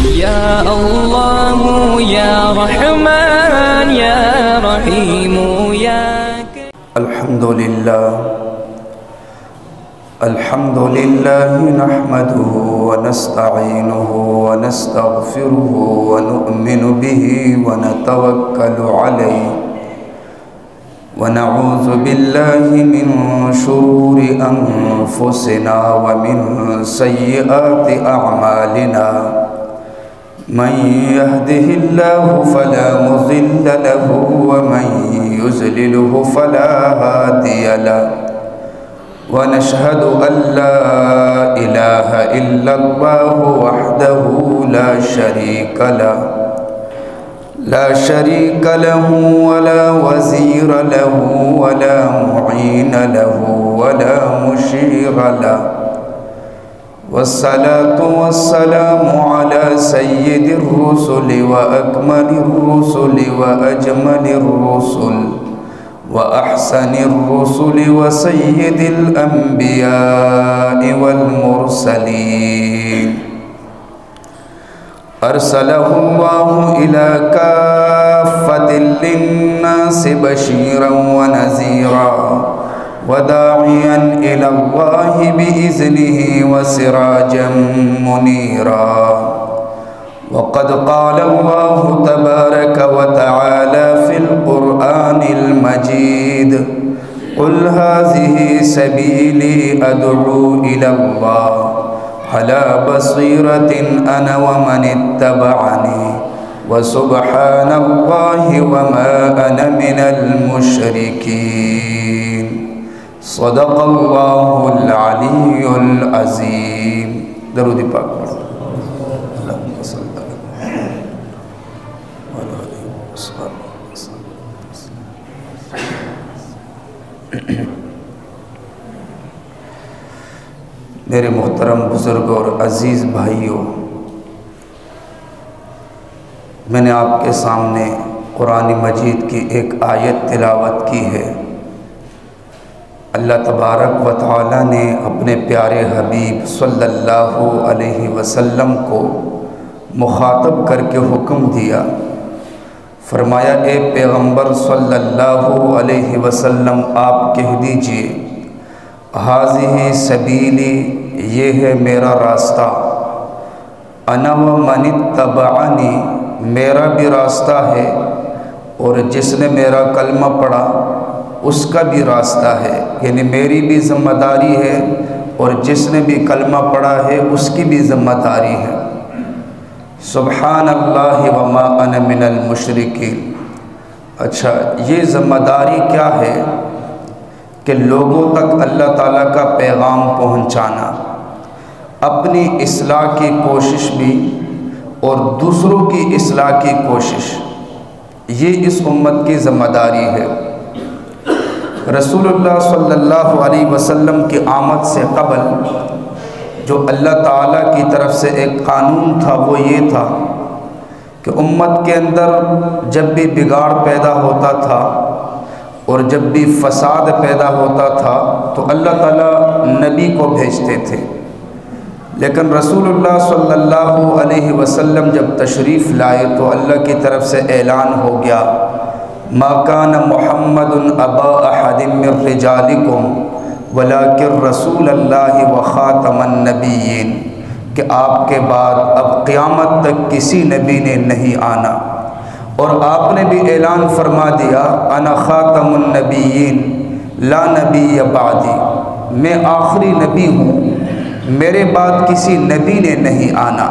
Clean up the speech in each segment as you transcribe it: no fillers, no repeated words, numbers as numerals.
يا الله يا رحمن يا رحيم يا الحمد لله نحمده ونستعينه ونستغفره ونؤمن به ونتوكل عليه ونعوذ بالله من شرور أنفسنا ومن سيئات أعمالنا من يهده الله فلا مضل له ومن يضلله فلا هادي له ونشهد أن لا إله إلا الله وحده لا شريك له ولا وزير له ولا معين له ولا مشير له والصلاة والسلام على سيد الرسل وأكمل الرسل وأجمل الرسل وأحسن الرسل وسيد الأنبياء والمرسلين أرسله الله إلى كافة للناس بشيرا ونذيرا وداعيا إلى الله بإذنه وسراجا منيرا وقد قال الله تبارك وتعالى في القرآن المجيد قل هذه سبيلي أدعو إلى الله على بصيرة أنا ومن اتبعني وسبحان الله وما أنا من المشركين صدق الله العلي العظيم درود پاک اللهم صل على میرے محترم بزرگ اور عزیز بھائیوں، میں نے آپ کے سامنے قرآن مجید کی ایک آیت تلاوت کی ہے۔ اللہ تبارک و تعالی نے اپنے پیارے حبیب صلی اللہ علیہ وسلم کو مخاطب کر کے حکم دیا، فرمایا اے پیغمبر صلی اللہ علیہ وسلم آپ کہہ دیجئے ھذہ سبیلی، یہ ہے میرا راستہ، انا ومن اتبعنی، میرا بھی راستہ ہے اور جس نے میرا کلمہ پڑھا اس کا بھی راستہ ہے، یعنی میری بھی ذمہ داری ہے اور جس نے بھی کلمہ پڑھا ہے اس کی بھی ذمہ داری ہے۔ سبحان اللہ وما انا من المشرکین۔ اچھا، یہ ذمہ داری کیا ہے کہ لوگوں تک اللہ تعالیٰ کا پیغام پہنچانا، اپنی اصلاح کی کوشش بھی اور دوسروں کی اصلاح کی کوشش، یہ اس امت کی ذمہ داری ہے۔ رسول اللہ صلی اللہ علیہ وسلم کی آمد سے قبل جو اللہ تعالیٰ کی طرف سے ایک قانون تھا وہ یہ تھا کہ امت کے اندر جب بھی بگاڑ پیدا ہوتا تھا اور جب بھی فساد پیدا ہوتا تھا تو اللہ تعالیٰ نبی کو بھیجتے تھے، لیکن رسول اللہ صلی اللہ علیہ وسلم جب تشریف لائے تو اللہ کی طرف سے اعلان ہو گیا ما کان محمد ابا احد من رجالکم ولکن رسول اللہ وخاتم النبیین، کہ آپ کے بعد اب قیامت تک کسی نبی نے نہیں آنا، اور آپ نے بھی اعلان فرما دیا انا خاتم النبیین لا نبی بعدی، میں آخری نبی ہوں، میرے بعد کسی نبی نے نہیں آنا۔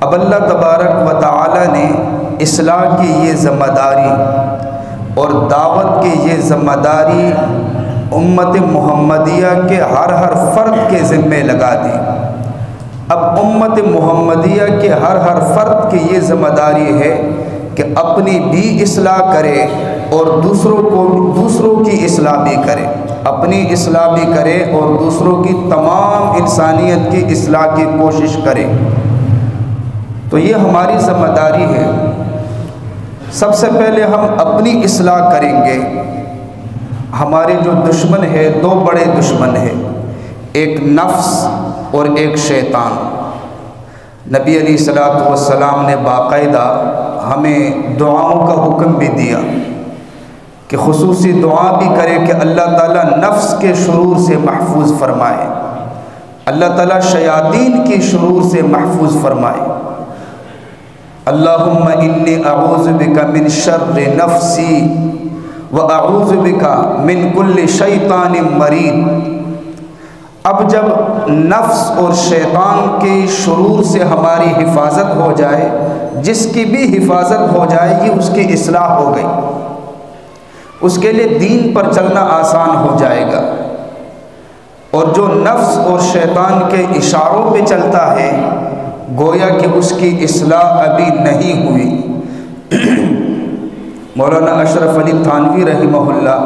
اب اللہ تبارک و تعالی نے اصلاح کی یہ ذمہ داری اور دعوت کی یہ ذمہ داری امت محمدیہ کے ہر فرد کے ذمے لگا دی۔ اب امت محمدیہ کے ہر فرد کی یہ ذمہ داری ہے کہ اپنی بھی اصلاح کرے اور دوسروں کی اصلاح بھی کرے، اپنی اصلاح بھی کرے اور دوسروں کی تمام انسانیت کی اصلاح کی کوشش کرے۔ تو یہ ہماری ذمہ داری ہے۔ سب سے پہلے ہم اپنی اصلاح کریں گے۔ ہمارے جو دشمن ہے، دو بڑے دشمن ہیں، ایک نفس اور ایک شیطان۔ نبی علیہ الصلوۃ والسلام نے باقاعدہ ہمیں دعاؤں کا حکم بھی دیا کہ خصوصی دعا بھی کرے کہ اللہ تعالیٰ نفس کے شرور سے محفوظ فرمائے، اللہ تعالیٰ شیاطین کی شرور سے محفوظ فرمائے۔ اللہم انی اعوذ بک من شر نفسی واعوذ بک من کل شیطان مرید۔ اب جب نفس اور شیطان کے شرور سے ہماری حفاظت ہو جائے، جس کی بھی حفاظت ہو جائے گی اس کی اصلاح ہو گئی، اس کے لیے دین پر چلنا آسان ہو جائے گا۔ اور جو نفس اور شیطان کے اشاروں پہ چلتا ہے گویا کہ اس کی اصلاح ابھی نہیں ہوئی۔ مولانا اشرف علی تھانوی رحمہ اللہ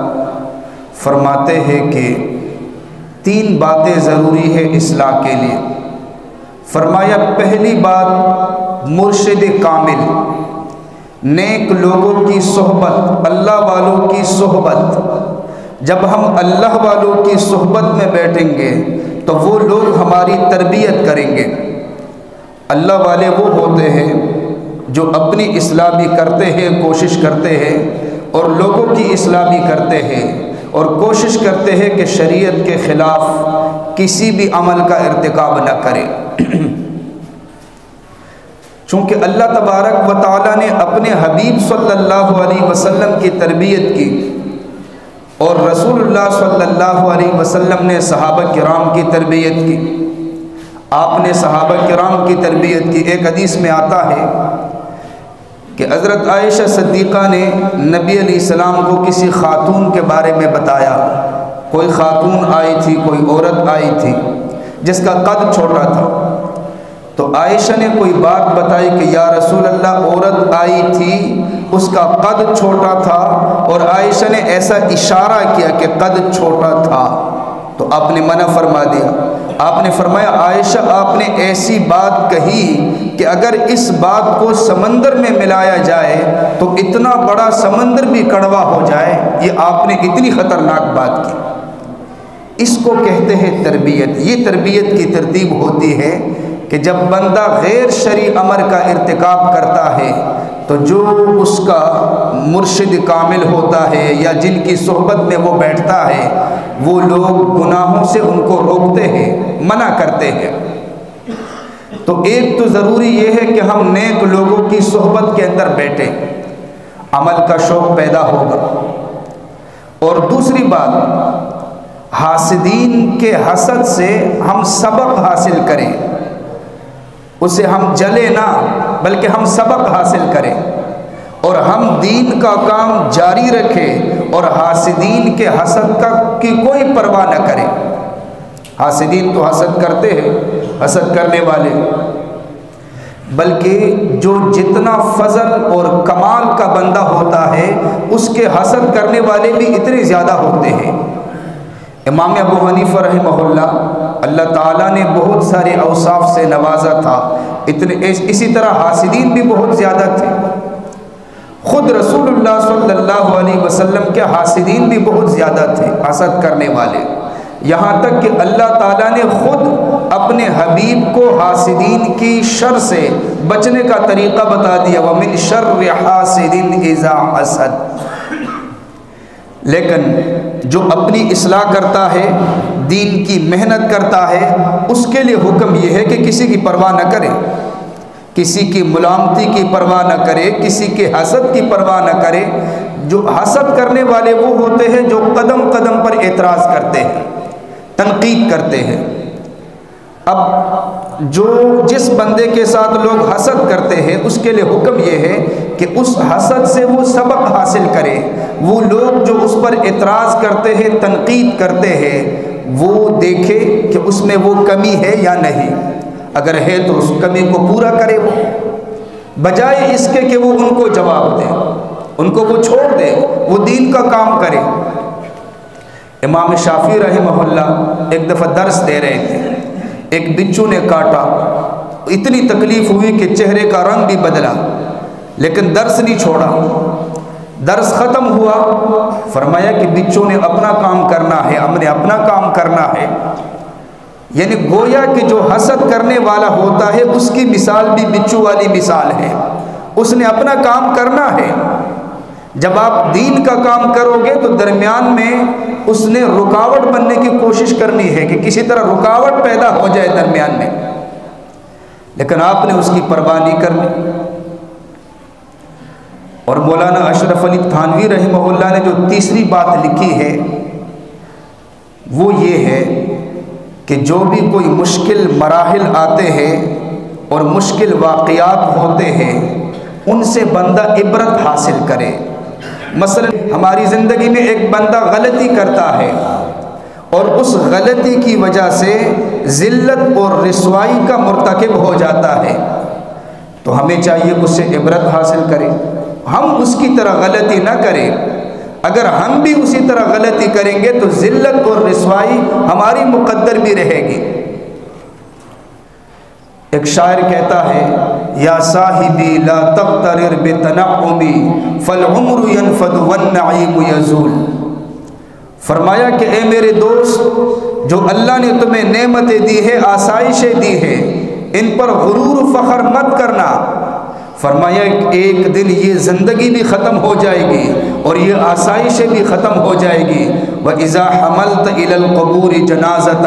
فرماتے ہیں کہ 3 باتیں ضروری ہے اصلاح کے لیے۔ فرمایا پہلی بات مرشد کامل، نیک لوگوں کی صحبت، اللہ والوں کی صحبت۔ جب ہم اللہ والوں کی صحبت میں بیٹھیں گے تو وہ لوگ ہماری تربیت کریں گے۔ اللہ والے وہ ہوتے ہیں جو اپنی اصلاح بھی کرتے ہیں، کوشش کرتے ہیں، اور لوگوں کی اصلاح بھی کرتے ہیں، اور کوشش کرتے ہیں کہ شریعت کے خلاف کسی بھی عمل کا ارتکاب نہ کرے۔ چونکہ اللہ تبارک و تعالیٰ نے اپنے حبیب صلی اللہ علیہ وسلم کی تربیت کی، اور رسول اللہ صلی اللہ علیہ وسلم نے صحابہ کرام کی تربیت کی۔ آپ نے صحابہ کرام کی تربیت کی۔ ایک حدیث میں آتا ہے کہ حضرت عائشہ صدیقہ نے نبی علیہ السلام کو کسی خاتون کے بارے میں بتایا۔ کوئی خاتون آئی تھی، کوئی عورت آئی تھی جس کا قد چھوٹا تھا، تو عائشہ نے کوئی بات بتائی کہ یا رسول اللہ عورت آئی تھی، اس کا قد چھوٹا تھا، اور عائشہ نے ایسا اشارہ کیا کہ قد چھوٹا تھا، تو آپ نے منع فرما دیا۔ آپ نے فرمایا عائشہ آپ نے ایسی بات کہی کہ اگر اس بات کو سمندر میں ملایا جائے تو اتنا بڑا سمندر بھی کڑوا ہو جائے، یہ آپ نے اتنی خطرناک بات کی۔ اس کو کہتے ہیں تربیت۔ یہ تربیت کی ترتیب ہوتی ہے کہ جب بندہ غیر شرعی امر کا ارتکاب کرتا ہے تو جو اس کا مرشد کامل ہوتا ہے یا جن کی صحبت میں وہ بیٹھتا ہے وہ لوگ گناہوں سے ان کو روکتے ہیں، منع کرتے ہیں۔ تو ایک تو ضروری یہ ہے کہ ہم نیک لوگوں کی صحبت کے اندر بیٹھیں، عمل کا شوق پیدا ہوگا۔ اور دوسری بات، حاسدین کے حسد سے ہم سبق حاصل کریں، اسے ہم جلے نہ بلکہ ہم سبق حاصل کریں، اور ہم دین کا کام جاری رکھیں، اور حاسدین کے حسد کی کوئی پرواہ نہ کریں۔ حاسدین تو حسد کرتے ہیں، حسد کرنے والے، بلکہ جو جتنا فضل اور کمال کا بندہ ہوتا ہے اس کے حسد کرنے والے بھی اتنے زیادہ ہوتے ہیں۔ امام ابو حنیفہ رحمہ اللہ تعالیٰ نے بہت سارے اوصاف سے نوازا تھا، اسی طرح حاسدین بھی بہت زیادہ تھے۔ خود رسول اللہ صلی اللہ علیہ وسلم کے حاسدین بھی بہت زیادہ تھے، حسد کرنے والے، یہاں تک کہ اللہ تعالیٰ نے خود اپنے حبیب کو حاسدین کی شر سے بچنے کا طریقہ بتا دیا، وَمِن شَرِّ حَاسِدٍ إِذَا حَسَدَ۔ لیکن جو اپنی اصلاح کرتا ہے، دین کی محنت کرتا ہے، اس کے لیے حکم یہ ہے کہ کسی کی پرواہ نہ کرے، کسی کی ملامتی کی پرواہ نہ کرے، کسی کے حسد کی پرواہ نہ کرے۔ جو حسد کرنے والے وہ ہوتے ہیں جو قدم قدم پر اعتراض کرتے ہیں، تنقید کرتے ہیں۔ اب جس بندے کے ساتھ لوگ حسد کرتے ہیں اس کے لیے حکم یہ ہے کہ اس حسد سے وہ سبق حاصل کرے۔ وہ لوگ جو اس پر اعتراض کرتے ہیں، تنقید کرتے ہیں، وہ دیکھے کہ اس میں وہ کمی ہے یا نہیں، اگر ہے تو اس کمی کو پورا کرے، وہ بجائے اس کے کہ وہ ان کو جواب دے، ان کو وہ چھوڑ دے، وہ دین کا کام کرے۔ امام شافعی رحمہ اللہ ایک دفعہ درس دے رہے تھے، ایک بچھو نے کاٹا، اتنی تکلیف ہوئی کہ چہرے کا رنگ بھی بدلا، لیکن درس نہیں چھوڑا۔ درس ختم ہوا، فرمایا کہ بچھو نے اپنا کام کرنا ہے، ہم نے اپنا کام کرنا ہے۔ یعنی گویا کہ جو حسد کرنے والا ہوتا ہے اس کی مثال بھی بچھو والی مثال ہے، اس نے اپنا کام کرنا ہے۔ جب آپ دین کا کام کرو گے تو درمیان میں اس نے رکاوٹ بننے کی کوشش کرنی ہے کہ کسی طرح رکاوٹ پیدا ہو جائے درمیان میں، لیکن آپ نے اس کی پرواہ نہیں کرنی۔ اور مولانا اشرف علی تھانوی رحمہ اللہ نے جو تیسری بات لکھی ہے وہ یہ ہے کہ جو بھی کوئی مشکل مراحل آتے ہیں اور مشکل واقعات ہوتے ہیں ان سے بندہ عبرت حاصل کرے۔ مثلا ہماری زندگی میں ایک بندہ غلطی کرتا ہے اور اس غلطی کی وجہ سے ذلت اور رسوائی کا مرتکب ہو جاتا ہے، تو ہمیں چاہیے اس سے عبرت حاصل کریں، ہم اس کی طرح غلطی نہ کریں۔ اگر ہم بھی اسی طرح غلطی کریں گے تو ذلت اور رسوائی ہماری مقدر بھی رہے گی۔ ایک شاعر کہتا ہے یا صاحبی لا تغترر بتنعمی فالعمر ينفد والنعیم یزول، فرمایا کہ اے میرے دوست، جو اللہ نے تمہیں نعمتیں دی ہے، آسائشیں دی ہے، ان پر غرور و فخر مت کرنا۔ فرمایا ایک دن یہ زندگی بھی ختم ہو جائے گی اور یہ آسائشیں بھی ختم ہو جائے گی۔ وَإِذَا حَمَلْتَ إِلَى الْقُبُورِ جَنَازَةً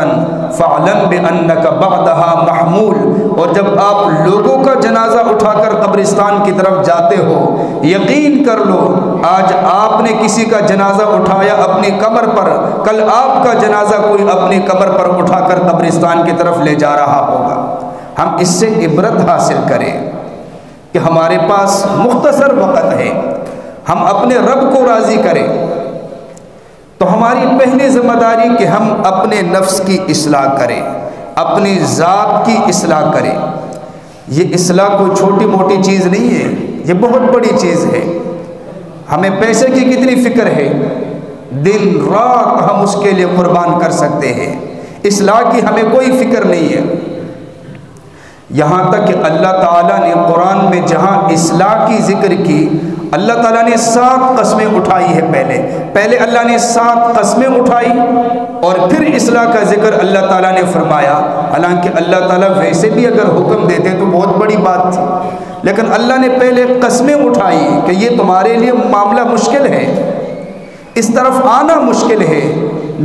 فَاعْلَمْ بِأَنَّكَ بَعْدَهَا مَحْمُولٌ، اور جب آپ لوگوں کا جنازہ اٹھا کر قبرستان کی طرف جاتے ہو، یقین کر لو آج آپ نے کسی کا جنازہ اٹھایا اپنی کمر پر، کل آپ کا جنازہ کوئی اپنی کمر پر اٹھا کر قبرستان کی طرف لے جا رہا ہوگا۔ ہم اس سے عبرت حاصل کریں کہ ہمارے پاس مختصر وقت ہے، ہم اپنے رب کو راضی کریں۔ تو ہماری پہلی ذمہ داری کہ ہم اپنے نفس کی اصلاح کریں، اپنی ذات کی اصلاح کریں۔ یہ اصلاح کوئی چھوٹی موٹی چیز نہیں ہے، یہ بہت بڑی چیز ہے۔ ہمیں پیسے کی کتنی فکر ہے، دن رات ہم اس کے لیے قربان کر سکتے ہیں، اصلاح کی ہمیں کوئی فکر نہیں ہے۔ یہاں تک کہ اللہ تعالیٰ نے قرآن میں جہاں اصلاح کی ذکر کی، اللہ تعالیٰ نے 7 قسمیں اٹھائی ہے۔ پہلے اللہ نے 7 قسمیں اٹھائی اور پھر اصلاح کا ذکر اللہ تعالیٰ نے فرمایا۔ حالانکہ اللہ تعالیٰ ویسے بھی اگر حکم دیتے تو بہت بڑی بات تھی، لیکن اللہ نے پہلے قسمیں اٹھائی کہ یہ تمہارے لیے معاملہ مشکل ہے، اس طرف آنا مشکل ہے،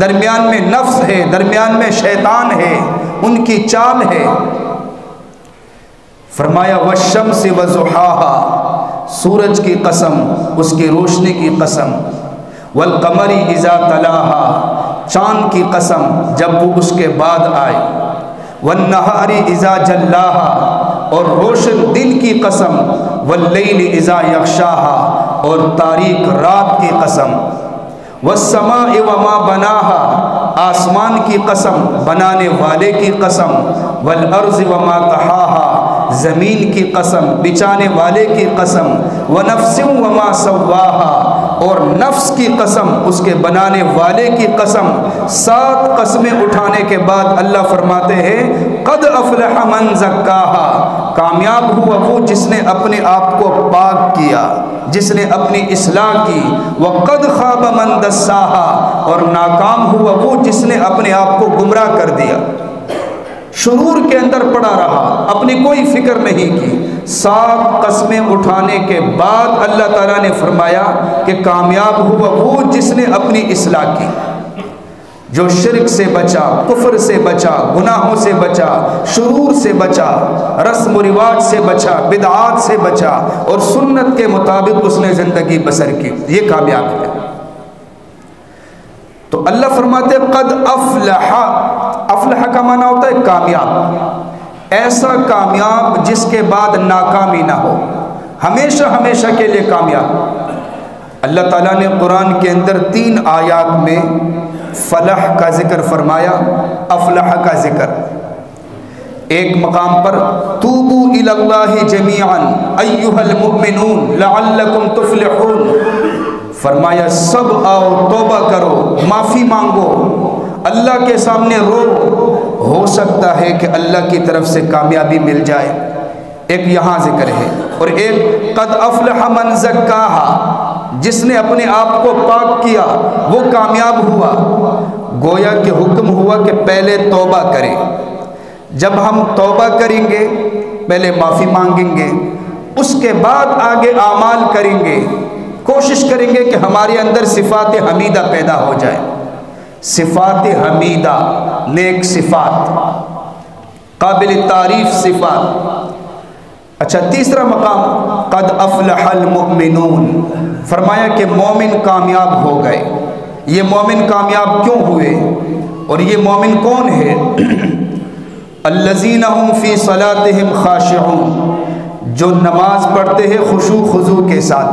درمیان میں نفس ہے، درمیان میں شیطان ہے، ان کی چال ہے۔ فرمایا والشمس وضحاها، سورج کی قسم، اس کی روشنی کی قسم، والقمر اذا تلاها، چاند کی قسم جب وہ اس کے بعد آئے، والنہار اذا جلاها، اور روشن دن کی قسم، واللیل اذا یغشاها، اور تاریک رات کی قسم، والسماء وما بناها، آسمان کی قسم، بنانے والے کی قسم، والارض وما طحاها، زمین کی قسم، بچانے والے کی قسم، ونفس وما سواها، اور نفس کی قسم، اس کے بنانے والے کی قسم۔ 7 قسمیں اٹھانے کے بعد اللہ فرماتے ہیں قد افلح من زکاها، کامیاب ہوا وہ جس نے اپنے آپ کو پاک کیا، جس نے اپنی اصلاح کی، وقد خاب من دساها، اور ناکام ہوا وہ جس نے اپنے آپ کو گمراہ کر دیا، شرور کے اندر پڑا رہا، اپنی کوئی فکر نہیں کی۔ 7 قسمیں اٹھانے کے بعد اللہ تعالیٰ نے فرمایا کہ کامیاب ہوا وہ جس نے اپنی اصلاح کی، جو شرک سے بچا، کفر سے بچا، گناہوں سے بچا، شرور سے بچا، رسم و رواج سے بچا، بدعات سے بچا، اور سنت کے مطابق اس نے زندگی بسر کی، یہ کامیاب ہے۔ تو اللہ فرماتے قد افلح، افلح کا معنی ہوتا ہے کامیاب، ایسا کامیاب جس کے بعد ناکامی نہ ہو، ہمیشہ ہمیشہ کے لیے کامیاب۔ اللہ تعالیٰ نے قرآن کے اندر 3 آیات میں فلاح کا ذکر فرمایا، افلح کا ذکر۔ ایک مقام پر توبوا الی اللہ جمیعا ایھا المؤمنون لعلکم تفلحون، فرمایا سب آؤ توبہ کرو، معافی مانگو، اللہ کے سامنے رو، ہو سکتا ہے کہ اللہ کی طرف سے کامیابی مل جائے۔ ایک یہاں ذکر ہے، اور ایک قد افلح من زکاها، جس نے اپنے آپ کو پاک کیا وہ کامیاب ہوا۔ گویا کہ حکم ہوا کہ پہلے توبہ کریں. جب ہم توبہ کریں گے، پہلے معافی مانگیں گے، اس کے بعد آگے اعمال کریں گے، کوشش کریں گے کہ ہمارے اندر صفات حمیدہ پیدا ہو جائے. صفات حمیدہ، نیک صفات، قابل تعریف صفات. اچھا، تیسرا مقام قد افلح المؤمنون، فرمایا کہ مومن کامیاب ہو گئے. یہ مومن کامیاب کیوں ہوئے؟ اور یہ مومن کون ہے؟ الذین هم فی صلاتهم خاشعون، جو نماز پڑھتے ہیں خشوع خضوع کے ساتھ.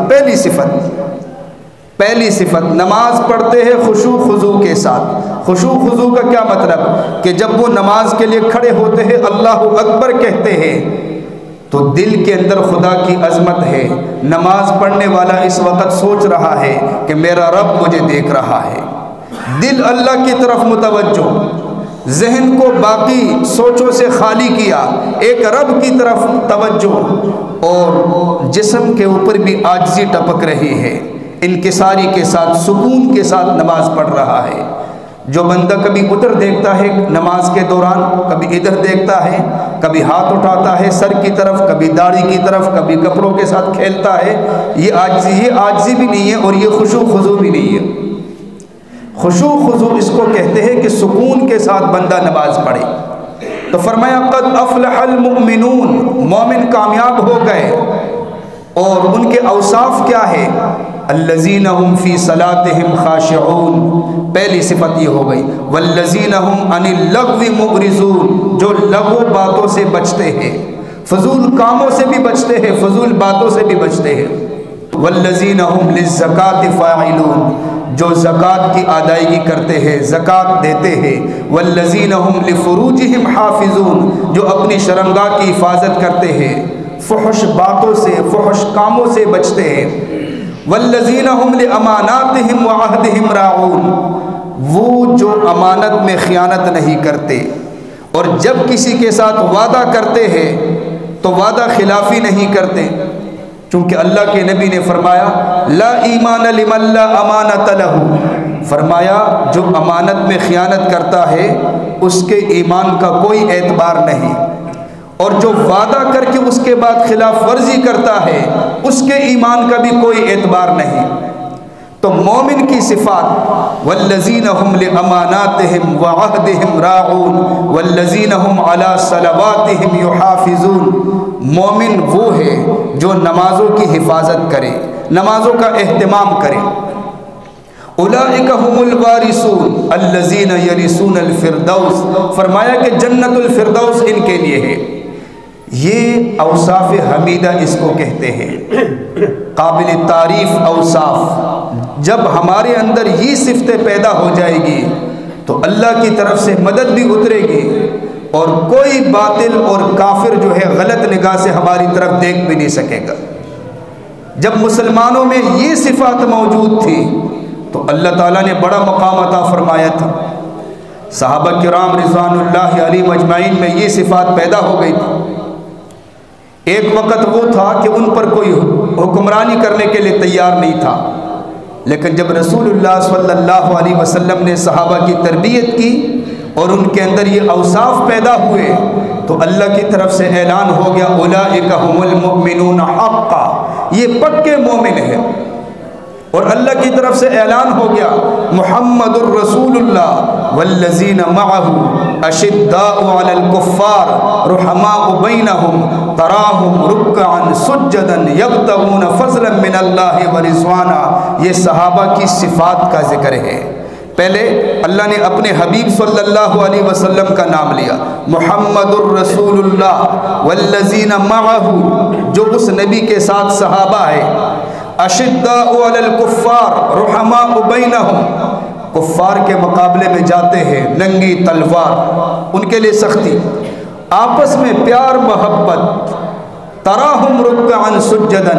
پہلی صفت نماز پڑھتے ہیں خشوع خضوع کے ساتھ. خشوع خضوع کا کیا مطلب؟ کہ جب وہ نماز کے لیے کھڑے ہوتے ہیں، اللہ اکبر کہتے ہیں، تو دل کے اندر خدا کی عظمت ہے. نماز پڑھنے والا اس وقت سوچ رہا ہے کہ میرا رب مجھے دیکھ رہا ہے. دل اللہ کی طرف متوجہ، ذہن کو باقی سوچوں سے خالی کیا، ایک رب کی طرف توجہ، اور جسم کے اوپر بھی عاجزی ٹپک رہی ہے. انکساری کے ساتھ، سکون کے ساتھ نماز پڑھ رہا ہے. جو بندہ کبھی ادھر دیکھتا ہے نماز کے دوران، کبھی ادھر دیکھتا ہے، کبھی ہاتھ اٹھاتا ہے سر کی طرف، کبھی داڑھی کی طرف، کبھی کپڑوں کے ساتھ کھیلتا ہے، یہ عاجزی بھی نہیں ہے، اور یہ خشوع خضوع بھی نہیں ہے. خشوع خضوع اس کو کہتے ہیں کہ سکون کے ساتھ بندہ نماز پڑھے. تو فرمایا قد افلح المؤمنون، مومن کامیاب ہو گئے. اور ان کے اوصاف کیا ہے؟ الذین هم فی صلاتهم خاشعون، پہلی صفت یہ ہو گئی. والذین هم عن اللغو معرضون، جو لغو باتوں سے بچتے ہیں، فضول کاموں سے بھی بچتے ہیں، فضول باتوں سے بھی بچتے ہیں. والذین هم للزکاة فاعلون، جو زکوٰۃ کی ادائیگی کرتے ہیں، زکوٰۃ دیتے ہیں. والذین هم لفروجهم حافظون، جو اپنی شرمگاہ کی حفاظت کرتے ہیں، فحش باتوں سے، فحش کاموں سے بچتے ہیں. والذین هم لاماناتهم وعهدهم راعون، وہ جو امانت میں خیانت نہیں کرتے، اور جب کسی کے ساتھ وعدہ کرتے ہیں تو وعدہ خلافی نہیں کرتے. چونکہ اللہ کے نبی نے فرمایا لا ایمان لمن لا امانت لہ، فرمایا جو امانت میں خیانت کرتا ہے اس کے ایمان کا کوئی اعتبار نہیں، اور جو وعدہ کر کے اس کے بعد خلاف ورزی کرتا ہے اس کے ایمان کا بھی کوئی اعتبار نہیں. تو مومن کی صفات والذین هم لاماناتهم وعهدهم راعون والذین هم علی صلواتهم یحافظون، مومن وہ ہے جو نمازوں کی حفاظت کرے، نمازوں کا اہتمام کرے. اولئک هم الوارثون الذین یرثون الفردوس، فرمایا کہ جنت الفردوس ان کے لیے ہے. یہ اوصاف حمیدہ اس کو کہتے ہیں، قابل تعریف اوصاف. جب ہمارے اندر یہ صفتیں پیدا ہو جائے گی تو اللہ کی طرف سے مدد بھی اترے گی، اور کوئی باطل اور کافر جو ہے غلط نگاہ سے ہماری طرف دیکھ بھی نہیں سکے گا. جب مسلمانوں میں یہ صفات موجود تھی تو اللہ تعالیٰ نے بڑا مقام عطا فرمایا تھا. صحابہ کرام رضوان اللہ علیہم اجمعین میں یہ صفات پیدا ہو گئی تھی. ایک وقت وہ تھا کہ ان پر کوئی حکمرانی کرنے کے لیے تیار نہیں تھا، لیکن جب رسول اللہ صلی اللہ علیہ وسلم نے صحابہ کی تربیت کی اور ان کے اندر یہ اوصاف پیدا ہوئے تو اللہ کی طرف سے اعلان ہو گیا اولئک هم المؤمنون حقا، یہ پکے مومن ہیں. اور اللہ کی طرف سے اعلان ہو گیا محمد الرسول اللہ والذین معه اشداء علی الکفار رحماء بینہم تراہم رکعا سجدا یبتغون فضلا من اللہ ورضوانا. یہ صحابہ کی صفات کا ذکر ہے. پہلے اللہ نے اپنے حبیب صلی اللہ علیہ وسلم کا نام لیا، محمد الرسول اللہ والذین معه، جو اس نبی کے ساتھ صحابہ ہے. اشداء علی الکفار رحماء بینہم، کفار کے مقابلے میں جاتے ہیں ننگی تلوار، ان کے لیے سختی، آپس میں پیار محبت. تراہم رکعا سجدا،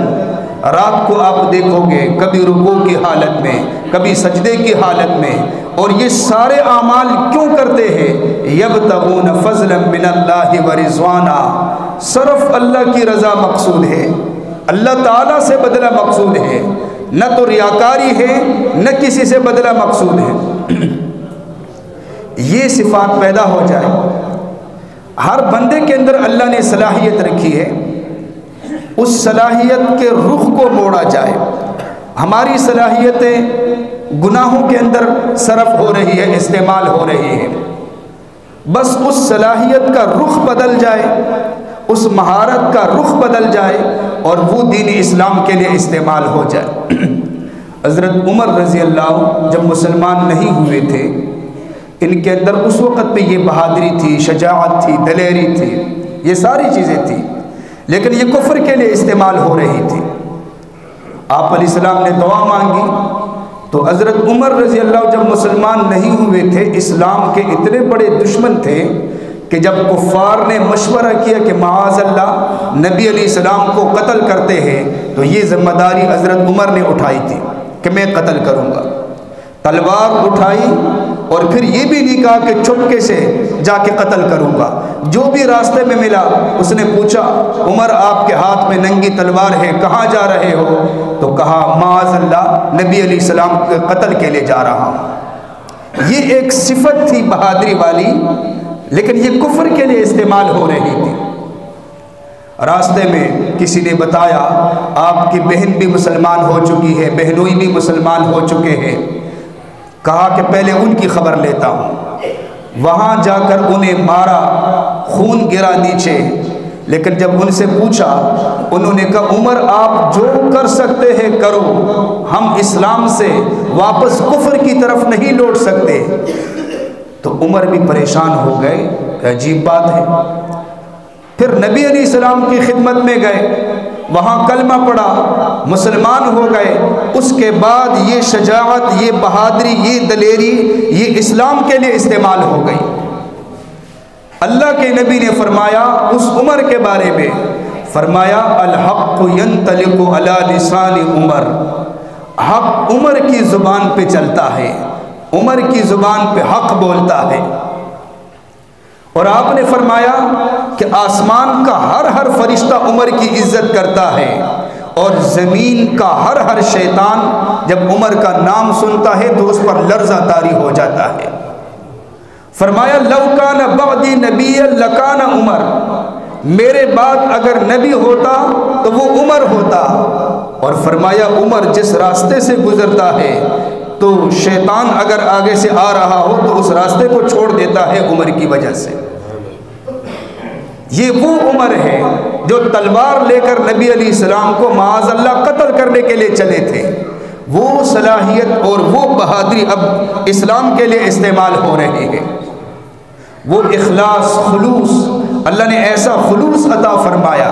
رات کو آپ دیکھو گے کبھی رکوع کی حالت میں، کبھی سجدے کی حالت میں. اور یہ سارے اعمال کیوں کرتے ہیں؟ یبتغون فضلا من اللہ ورضوانا، صرف اللہ کی رضا مقصود ہے، اللہ تعالیٰ سے بدلہ مقصود ہے، نہ تو ریاکاری ہے نہ کسی سے بدلہ مقصود ہے. یہ صفات پیدا ہو جائے، ہر بندے کے اندر اللہ نے صلاحیت رکھی ہے، اس صلاحیت کے رخ کو موڑا جائے۔ ہماری صلاحیتیں گناہوں کے اندر صرف ہو رہی ہے، استعمال ہو رہی ہے، بس اس صلاحیت کا رخ بدل جائے، اس مہارت کا رخ بدل جائے اور وہ دین اسلام کے لیے استعمال ہو جائے۔ حضرت عمر رضی اللہ جب مسلمان نہیں ہوئے تھے، ان کے اندر اس وقت پہ یہ بہادری تھی، شجاعت تھی، دلیری تھی، یہ ساری چیزیں تھیں، لیکن یہ کفر کے لیے استعمال ہو رہی تھی۔ آپ علیہ السلام نے دعا مانگی تو حضرت عمر رضی اللہ جب مسلمان نہیں ہوئے تھے، اسلام کے اتنے بڑے دشمن تھے کہ جب کفار نے مشورہ کیا کہ معاذ اللہ نبی علیہ السلام کو قتل کرتے ہیں، تو یہ ذمہ داری حضرت عمر نے اٹھائی تھی کہ میں قتل کروں گا۔ تلوار اٹھائی اور پھر یہ بھی نہیں کہا کہ چپکے سے جا کے قتل کروں گا، جو بھی راستے میں ملا اس نے پوچھا عمر آپ کے ہاتھ میں ننگی تلوار ہے، کہاں جا رہے ہو؟ تو کہا معاذ اللہ نبی علیہ السلام کے قتل کے لیے جا رہا ہوں۔ یہ ایک صفت تھی بہادری والی، لیکن یہ کفر کے لیے استعمال ہو رہی تھی۔ راستے میں کسی نے بتایا آپ کی بہن بھی مسلمان ہو چکی ہے، بہنوئی بھی مسلمان ہو چکے ہیں، کہا کہ پہلے ان کی خبر لیتا ہوں۔ وہاں جا کر انہیں مارا، خون گرا نیچے، لیکن جب ان سے پوچھا انہوں نے کہا عمر آپ جو کر سکتے ہیں کرو، ہم اسلام سے واپس کفر کی طرف نہیں لوٹ سکتے۔ تو عمر بھی پریشان ہو گئے کہ عجیب بات ہے۔ پھر نبی علیہ السلام کی خدمت میں گئے، وہاں کلمہ پڑھا، مسلمان ہو گئے۔ اس کے بعد یہ شجاعت، یہ بہادری، یہ دلیری، یہ اسلام کے لیے استعمال ہو گئی۔ اللہ کے نبی نے فرمایا اس عمر کے بارے میں، فرمایا الحق ینطلق علی لسان عمر، حق عمر کی زبان پہ چلتا ہے، عمر کی زبان پہ حق بولتا ہے۔ اور آپ نے فرمایا کہ آسمان کا ہر فرشتہ عمر کی عزت کرتا ہے، اور زمین کا ہر شیطان جب عمر کا نام سنتا ہے تو اس پر لرزہ طاری ہو جاتا ہے۔ فرمایا لو کان بعدی نبی لکان عمر، میرے بعد اگر نبی ہوتا تو وہ عمر ہوتا۔ اور فرمایا عمر جس راستے سے گزرتا ہے تو شیطان اگر آگے سے آ رہا ہو تو اس راستے کو چھوڑ دیتا ہے عمر کی وجہ سے۔ یہ وہ عمر ہے جو تلوار لے کر نبی علیہ السلام کو معاذ اللہ قتل کرنے کے لیے چلے تھے۔ وہ صلاحیت اور وہ بہادری اب اسلام کے لیے استعمال ہو رہی ہے۔ وہ اخلاص، خلوص، اللہ نے ایسا خلوص عطا فرمایا۔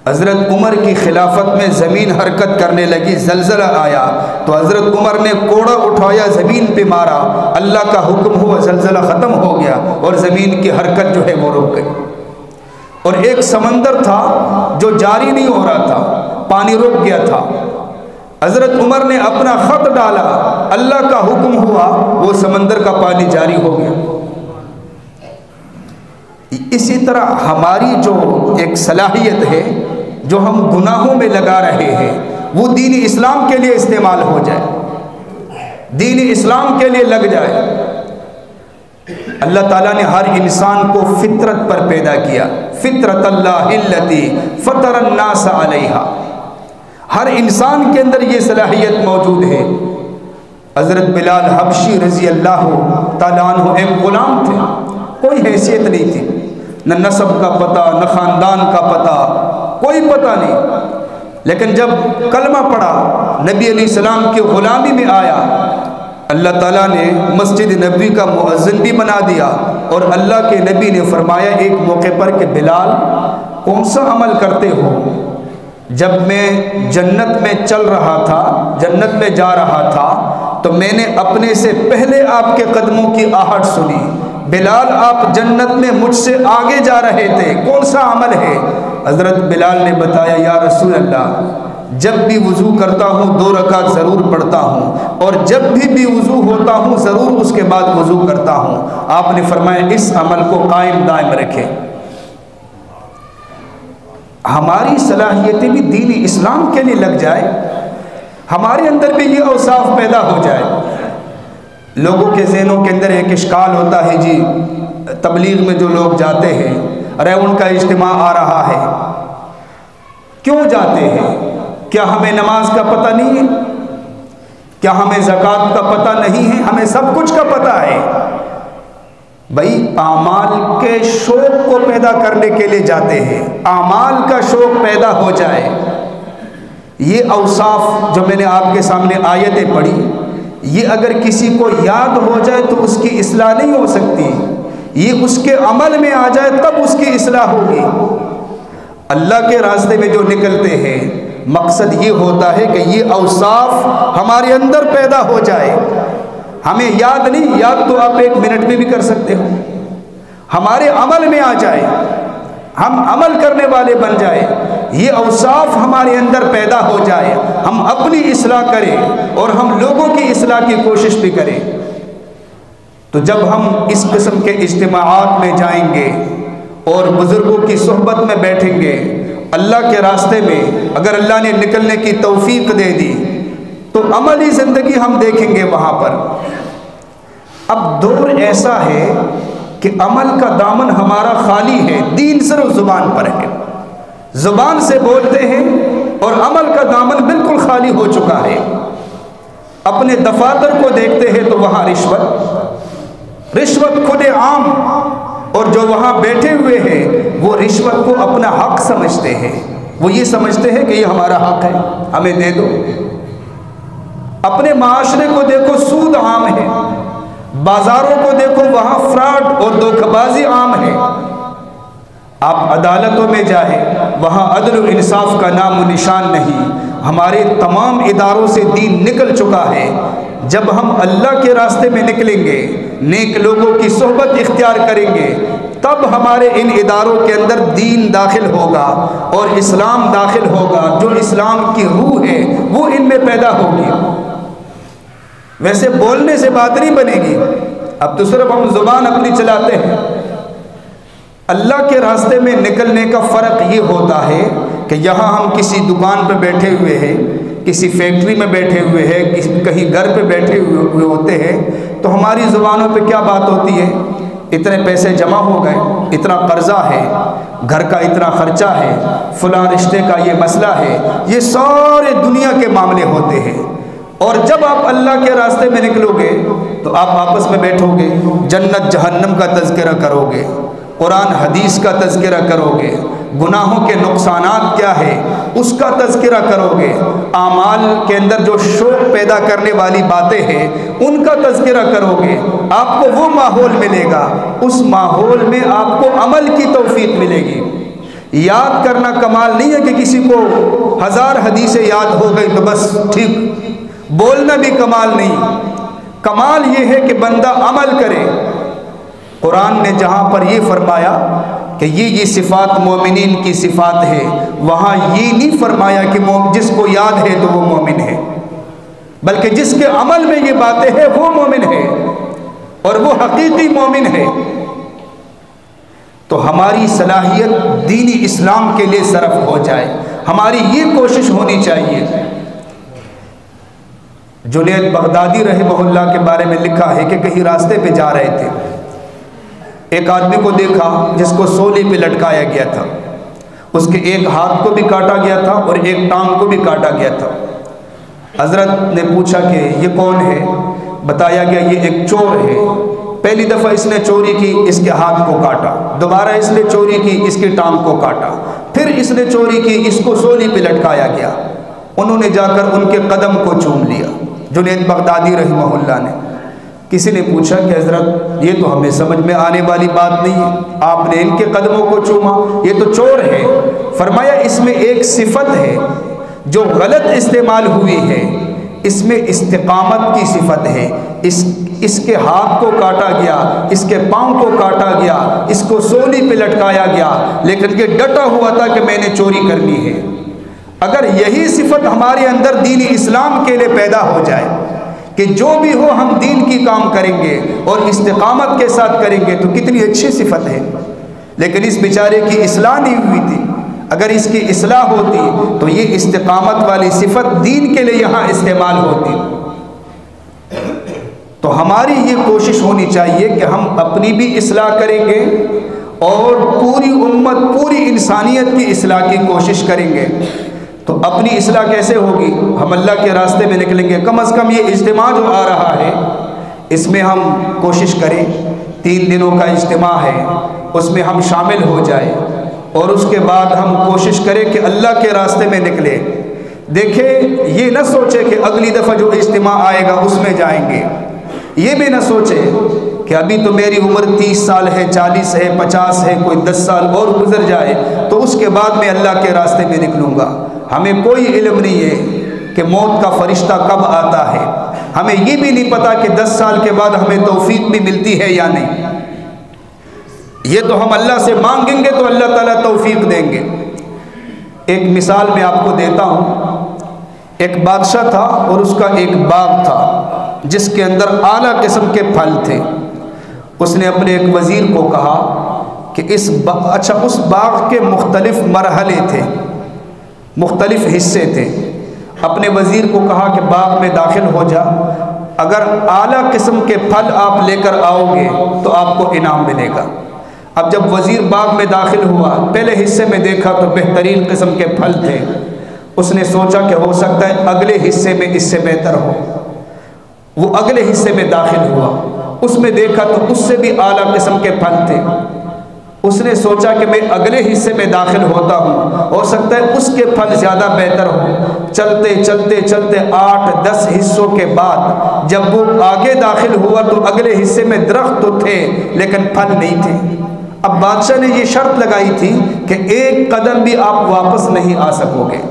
حضرت عمر کی خلافت میں زمین حرکت کرنے لگی، زلزلہ آیا تو حضرت عمر نے کوڑا اٹھایا، زمین پہ مارا، اللہ کا حکم ہوا، زلزلہ ختم ہو گیا اور زمین کی حرکت جو ہے وہ رک گئی۔ اور ایک سمندر تھا جو جاری نہیں ہو رہا تھا، پانی رک گیا تھا، حضرت عمر نے اپنا خط ڈالا، اللہ کا حکم ہوا، وہ سمندر کا پانی جاری ہو گیا۔ اسی طرح ہماری جو ایک صلاحیت ہے جو ہم گناہوں میں لگا رہے ہیں، وہ دین اسلام کے لیے استعمال ہو جائے، دین اسلام کے لیے لگ جائے۔ اللہ تعالیٰ نے ہر انسان کو فطرت پر پیدا کیا، فطرت اللہ التی فطر الناس علیہا، ہر انسان کے اندر یہ صلاحیت موجود ہے۔ حضرت بلال حبشی رضی اللہ تعالیٰ عنہ ایک غلام تھے، کوئی حیثیت نہیں تھی، نہ نسب کا پتہ، نہ خاندان کا پتہ، کوئی پتہ نہیں، لیکن جب کلمہ پڑھا، نبی علیہ السلام کی غلامی میں آیا، اللہ تعالیٰ نے مسجد نبوی کا مؤذن بھی بنا دیا، اور اللہ کے نبی نے فرمایا ایک موقع پر کہ بلال کون سا عمل کرتے ہو؟ جب میں جنت میں چل رہا تھا، جنت میں جا رہا تھا، تو میں نے اپنے سے پہلے آپ کے قدموں کی آہٹ سنی، بلال آپ جنت میں مجھ سے آگے جا رہے تھے، کون سا عمل ہے؟ حضرت بلال نے بتایا یا رسول اللہ، جب بھی وضو کرتا ہوں 2 رکعت ضرور پڑھتا ہوں، اور جب بھی وضو ہوتا ہوں ضرور اس کے بعد وضو کرتا ہوں۔ آپ نے فرمایا اس عمل کو قائم دائم رکھے۔ ہماری صلاحیتیں بھی دین اسلام کے لیے لگ جائے، ہمارے اندر بھی یہ اوصاف پیدا ہو جائے، لوگوں کے ذہنوں کے اندر ایک اشکال ہوتا ہے جی تبلیغ میں جو لوگ جاتے ہیں، ارے ان کا اجتماع آ رہا ہے، کیوں جاتے ہیں؟ کیا ہمیں نماز کا پتہ نہیں ہے؟ کیا ہمیں زکوٰۃ کا پتہ نہیں ہے؟ ہمیں سب کچھ کا پتہ ہے۔ بھائی اعمال کے شوق کو پیدا کرنے کے لیے جاتے ہیں، اعمال کا شوق پیدا ہو جائے۔ یہ اوصاف جو میں نے آپ کے سامنے آیتیں پڑھی، یہ اگر کسی کو یاد ہو جائے تو اس کی اصلاح نہیں ہو سکتی، یہ اس کے عمل میں آ جائے تب اس کی اصلاح ہوگی۔ اللہ کے راستے میں جو نکلتے ہیں مقصد یہ ہوتا ہے کہ یہ اوصاف ہمارے اندر پیدا ہو جائے۔ ہمیں یاد نہیں، یاد تو آپ 1 منٹ میں بھی کر سکتے ہو، ہمارے عمل میں آ جائے، ہم عمل کرنے والے بن جائے، یہ اوصاف ہمارے اندر پیدا ہو جائے، ہم اپنی اصلاح کریں اور ہم لوگوں کی اصلاح کی کوشش بھی کریں۔ تو جب ہم اس قسم کے اجتماعات میں جائیں گے اور بزرگوں کی صحبت میں بیٹھیں گے، اللہ کے راستے میں اگر اللہ نے نکلنے کی توفیق دے دی تو عملی زندگی ہم دیکھیں گے وہاں پر۔ اب دور ایسا ہے کہ عمل کا دامن ہمارا خالی ہے، دین صرف زبان پر ہے، زبان سے بولتے ہیں اور عمل کا دامن بالکل خالی ہو چکا ہے۔ اپنے دفاتر کو دیکھتے ہیں تو وہاں رشوت کھلے عام، اور جو وہاں بیٹھے ہوئے ہیں وہ رشوت کو اپنا حق سمجھتے ہیں، وہ یہ سمجھتے ہیں کہ یہ ہمارا حق ہے، ہمیں دے دو۔ اپنے معاشرے کو دیکھو، سود عام ہے، بازاروں کو دیکھو، وہاں فراڈ اور دھوکہ بازی عام ہے۔ آپ عدالتوں میں جائیں، وہاں عدل و انصاف کا نام و نشان نہیں۔ ہمارے تمام اداروں سے دین نکل چکا ہے۔ جب ہم اللہ کے راستے میں نکلیں گے، نیک لوگوں کی صحبت اختیار کریں گے، تب ہمارے ان اداروں کے اندر دین داخل ہوگا اور اسلام داخل ہوگا، جو اسلام کی روح ہے وہ ان میں پیدا ہوگی۔ ویسے بولنے سے بات نہیں بنے گی، اب تو صرف ہم زبان اپنی چلاتے ہیں۔ اللہ کے راستے میں نکلنے کا فرق یہ ہوتا ہے کہ یہاں ہم کسی دکان پہ بیٹھے ہوئے ہیں، کسی فیکٹری میں بیٹھے ہوئے ہیں، کہیں گھر پہ بیٹھے ہوئے ہوتے ہیں، تو ہماری زبانوں پہ کیا بات ہوتی ہے؟ اتنے پیسے جمع ہو گئے، اتنا قرضہ ہے، گھر کا اتنا خرچہ ہے، فلاں رشتے کا یہ مسئلہ ہے، یہ سارے دنیا کے معاملے ہوتے ہیں۔ اور جب آپ اللہ کے راستے میں نکلو گے تو آپ آپس میں بیٹھو گے، جنت جہنم کا تذکرہ کرو گے، قرآن حدیث کا تذکرہ کرو گے، گناہوں کے نقصانات کیا ہے اس کا تذکرہ کرو گے، اعمال کے اندر جو شوق پیدا کرنے والی باتیں ہیں ان کا تذکرہ کرو گے، آپ کو وہ ماحول ملے گا، اس ماحول میں آپ کو عمل کی توفیق ملے گی۔ یاد کرنا کمال نہیں ہے کہ کسی کو 1000 حدیثیں یاد ہو گئی تو بس ٹھیک، بولنا بھی کمال نہیں، کمال یہ ہے کہ بندہ عمل کرے۔ قرآن نے جہاں پر یہ فرمایا کہ یہ صفات مومنین کی صفات ہے، وہاں یہ نہیں فرمایا کہ جس کو یاد ہے تو وہ مومن ہے، بلکہ جس کے عمل میں یہ باتیں ہیں وہ مومن ہے اور وہ حقیقی مومن ہے۔ تو ہماری صلاحیت دینی اسلام کے لیے صرف ہو جائے، ہماری یہ کوشش ہونی چاہیے۔ جنید بغدادی رحمہ اللہ کے بارے میں لکھا ہے کہ کہیں راستے پہ جا رہے تھے، ایک آدمی کو دیکھا جس کو سولی پہ لٹکایا گیا تھا، اس کے ایک ہاتھ کو بھی کاٹا گیا تھا اور ایک ٹانگ کو بھی کاٹا گیا تھا۔ حضرت نے پوچھا کہ یہ کون ہے؟ بتایا گیا یہ ایک چور ہے، پہلی دفعہ اس نے چوری کی، اس کے ہاتھ کو کاٹا، دوبارہ اس نے چوری کی، اس کے ٹانگ کو کاٹا، پھر اس نے چوری کی، اس کو سولی پہ لٹکایا گیا۔ انہوں نے جا کر ان کے قدم کو چوم لیا، جنید بغدادی رحمہ اللہ نے۔ کسی نے پوچھا کہ حضرت یہ تو ہمیں سمجھ میں آنے والی بات نہیں ہے، آپ نے ان کے قدموں کو چوما، یہ تو چور ہے۔ فرمایا اس میں ایک صفت ہے جو غلط استعمال ہوئی ہے، اس میں استقامت کی صفت ہے، اس کے ہاتھ کو کاٹا گیا، اس کے پاؤں کو کاٹا گیا، اس کو سولی پہ لٹکایا گیا، لیکن یہ ڈٹا ہوا تھا کہ میں نے چوری کرنی ہے۔ اگر یہی صفت ہمارے اندر دین اسلام کے لیے پیدا ہو جائے کہ جو بھی ہو ہم دین کی کام کریں گے اور استقامت کے ساتھ کریں گے تو کتنی اچھی صفت ہے، لیکن اس بیچارے کی اصلاح نہیں ہوئی تھی۔ اگر اس کی اصلاح ہوتی تو یہ استقامت والی صفت دین کے لیے یہاں استعمال ہوتی۔ تو ہماری یہ کوشش ہونی چاہیے کہ ہم اپنی بھی اصلاح کریں گے اور پوری امت، پوری انسانیت کی اصلاح کی کوشش کریں گے۔ تو اپنی اصلاح کیسے ہوگی؟ ہم اللہ کے راستے میں نکلیں گے۔ کم از کم یہ اجتماع جو آ رہا ہے اس میں ہم کوشش کریں، 3 دنوں کا اجتماع ہے، اس میں ہم شامل ہو جائیں اور اس کے بعد ہم کوشش کریں کہ اللہ کے راستے میں نکلیں۔ دیکھیں، یہ نہ سوچے کہ اگلی دفعہ جو اجتماع آئے گا اس میں جائیں گے، یہ بھی نہ سوچے کہ ابھی تو میری عمر 30 سال ہے، 40 ہے، 50 ہے، کوئی 10 سال اور گزر جائے تو اس کے بعد میں اللہ کے راستے میں نکلوں گا۔ ہمیں کوئی علم نہیں ہے کہ موت کا فرشتہ کب آتا ہے، ہمیں یہ بھی نہیں پتا کہ 10 سال کے بعد ہمیں توفیق بھی ملتی ہے یا نہیں۔ یہ تو ہم اللہ سے مانگیں گے تو اللہ تعالیٰ توفیق دیں گے۔ ایک مثال میں آپ کو دیتا ہوں۔ ایک بادشاہ تھا اور اس کا ایک باغ تھا جس کے اندر اعلیٰ قسم کے پھل تھے۔ اس نے اپنے ایک وزیر کو کہا کہ اس باغ کے مختلف مرحلے تھے، مختلف حصے تھے۔ اپنے وزیر کو کہا کہ باغ میں داخل ہو جا، اگر اعلیٰ قسم کے پھل آپ لے کر آؤ گے تو آپ کو انعام ملے گا۔ اب جب وزیر باغ میں داخل ہوا، پہلے حصے میں دیکھا تو بہترین قسم کے پھل تھے۔ اس نے سوچا کہ ہو سکتا ہے اگلے حصے میں اس سے بہتر ہو۔ وہ اگلے حصے میں داخل ہوا، اس میں دیکھا تو اس سے بھی اعلیٰ قسم کے پھل تھے۔ اس نے سوچا کہ میں اگلے حصے میں داخل ہوتا ہوں، ہو سکتا ہے اس کے پھل زیادہ بہتر ہو۔ چلتے چلتے چلتے 8-10 حصوں کے بعد جب وہ آگے داخل ہوا تو اگلے حصے میں درخت تو تھے لیکن پھل نہیں تھے۔ اب بادشاہ نے یہ شرط لگائی تھی کہ 1 قدم بھی آپ واپس نہیں آ سکو گے،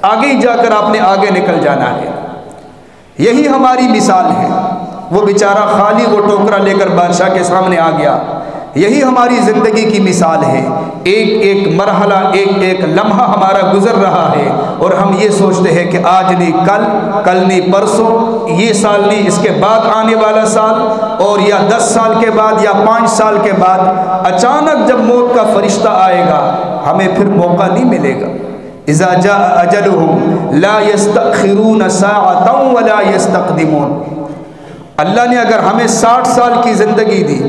آگے ہی جا کر آپ نے آگے نکل جانا ہے۔ یہی ہماری مثال ہے۔ وہ بیچارہ خالی وہ ٹوکرا لے کر بادشاہ کے سامنے آ گیا۔ یہی ہماری زندگی کی مثال ہے۔ ایک ایک مرحلہ، ایک ایک لمحہ ہمارا گزر رہا ہے اور ہم یہ سوچتے ہیں کہ آج نہیں کل، کل نہیں پرسوں، یہ سال نہیں اس کے بعد آنے والا سال، اور یا 10 سال کے بعد یا 5 سال کے بعد۔ اچانک جب موت کا فرشتہ آئے گا ہمیں پھر موقع نہیں ملے گا۔ اذا جاء اجلهم لا يستأخرون ساعة ولا يستقدمون۔ اللہ نے اگر ہمیں 60 سال کی زندگی دی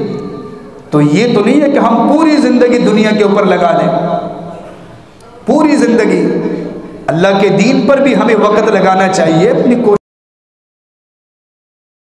تو یہ تو نہیں ہے کہ ہم پوری زندگی دنیا کے اوپر لگا لیں۔ پوری زندگی اللہ کے دین پر بھی ہمیں وقت لگانا چاہیے، اپنی کوشش